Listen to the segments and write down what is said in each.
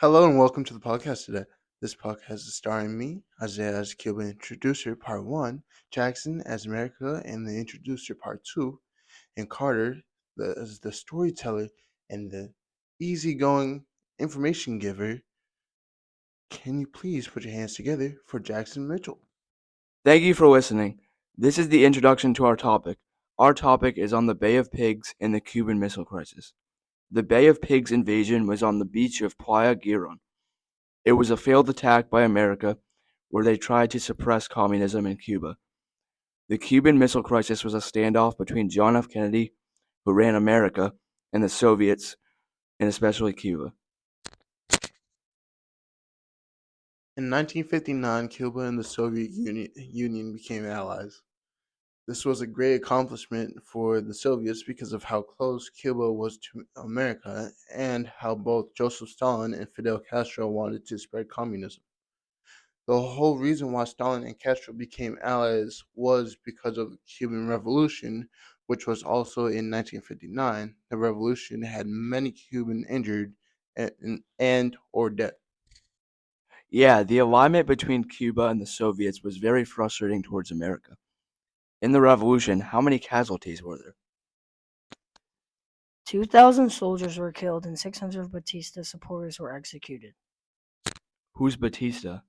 Hello and welcome to the podcast today. This podcast is starring me, Isaiah as Cuba Introducer Part 1, Jackson as America and the Introducer Part 2, and Carter as the storyteller and the easygoing information giver. Can you please put your hands together for Jackson Mitchell? Thank you for listening. This is the introduction to our topic. Our topic is on the Bay of Pigs and the Cuban Missile Crisis. The Bay of Pigs invasion was on the beach of Playa Giron. It was a failed attack by America where they tried to suppress communism in Cuba. The Cuban Missile Crisis was a standoff between John F. Kennedy, who ran America, and the Soviets, and especially Cuba. In 1959, Cuba and the Soviet Union became allies. This was a great accomplishment for the Soviets because of how close Cuba was to America and how both Joseph Stalin and Fidel Castro wanted to spread communism. The whole reason why Stalin and Castro became allies was because of the Cuban Revolution, which was also in 1959. The revolution had many Cubans injured and or dead. Yeah, the alignment between Cuba and the Soviets was very frustrating towards America. In the revolution, how many casualties were there? 2,000 soldiers were killed and 600 Batista supporters were executed. Who's Batista?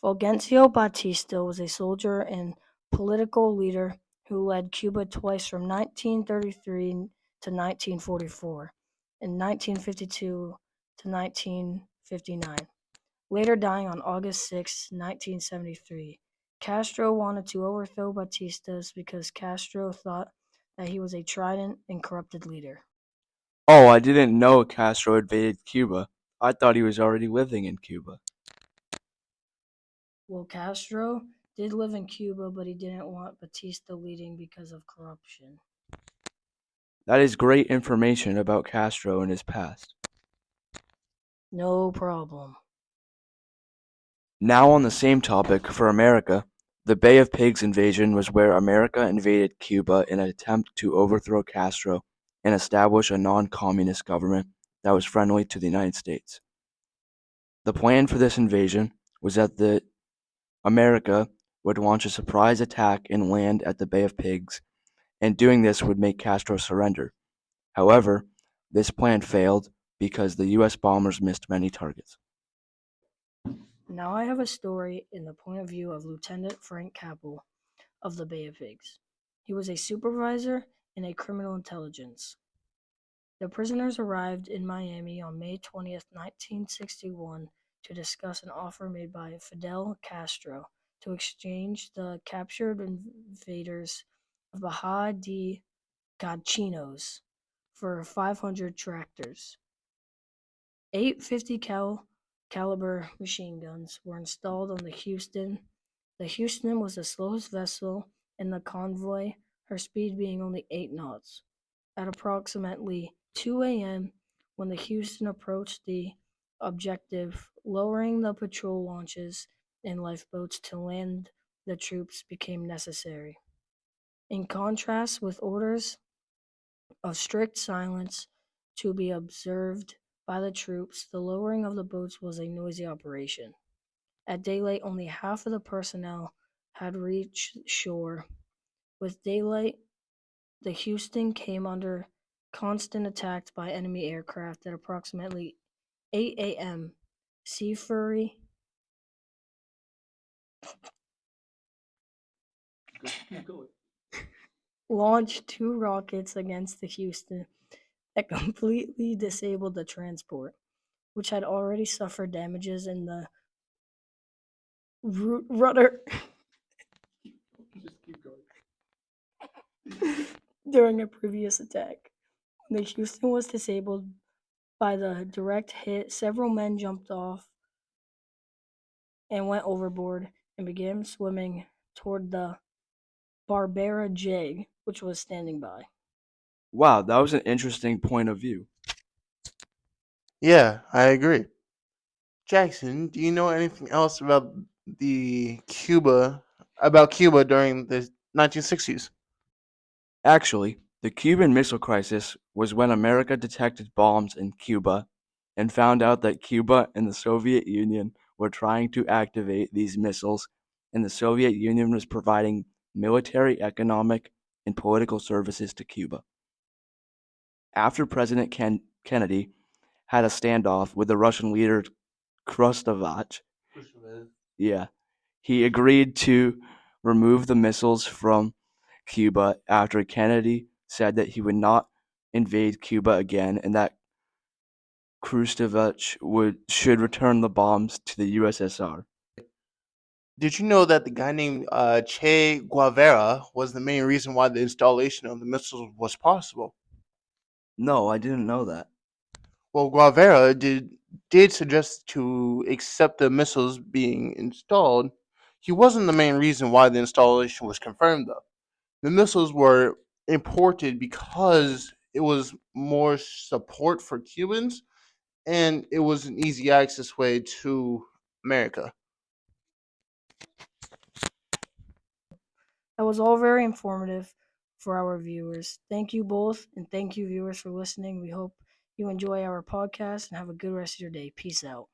Fulgencio Batista was a soldier and political leader who led Cuba twice from 1933 to 1944 and 1952 to 1959, later dying on August 6, 1973. Castro wanted to overthrow Batistas because Castro thought that he was a trident and corrupted leader. Oh, I didn't know Castro invaded Cuba. I thought he was already living in Cuba. Well, Castro did live in Cuba, but he didn't want Batista leading because of corruption. That is great information about Castro and his past. No problem. Now, on the same topic, for America, the Bay of Pigs invasion was where America invaded Cuba in an attempt to overthrow Castro and establish a non communist government that was friendly to the United States. The plan for this invasion was that America would launch a surprise attack and land at the Bay of Pigs, and doing this would make Castro surrender. However, this plan failed because the U.S. bombers missed many targets. Now I have a story in the point of view of Lieutenant Frank Capel of the Bay of Pigs. He was a supervisor in a criminal intelligence. The prisoners arrived in Miami on May 20th, 1961 to discuss an offer made by Fidel Castro to exchange the captured invaders of Baja de Gachinos for 500 tractors. 850 caliber machine guns were installed on the Houston. The Houston was the slowest vessel in the convoy, her speed being only 8 knots. At approximately 2 a.m., when the Houston approached the objective, lowering the patrol launches and lifeboats to land the troops became necessary. In contrast with orders of strict silence to be observed by the troops, the lowering of the boats was a noisy operation. At daylight, only half of the personnel had reached shore. With daylight, the Houston came under constant attack by enemy aircraft at approximately 8 a.m. Sea Fury launched 2 rockets against the Houston that completely disabled the transport, which had already suffered damages in the rudder during a previous attack. When the Houston was disabled by the direct hit, several men jumped off and went overboard and began swimming toward the Barbara J, which was standing by. Wow, that was an interesting point of view. Yeah, I agree. Jackson, do you know anything else about the Cuba during the 1960s? Actually, the Cuban Missile Crisis was when America detected bombs in Cuba and found out that Cuba and the Soviet Union were trying to activate these missiles, and the Soviet Union was providing military, economic, and political services to Cuba. After President Kennedy had a standoff with the Russian leader Khrushchev, yeah, he agreed to remove the missiles from Cuba after Kennedy said that he would not invade Cuba again and that Khrushchev should return the bombs to the USSR. Did you know that the guy named Che Guevara was the main reason why the installation of the missiles was possible? No, I didn't know that. Well, Guevara did suggest to accept the missiles being installed. He wasn't the main reason why the installation was confirmed, though. The missiles were imported because it was more support for Cubans and it was an easy access way to America. That was all very informative for our viewers. Thank you both, and thank you, viewers, for listening. We hope you enjoy our podcast and have a good rest of your day. Peace out.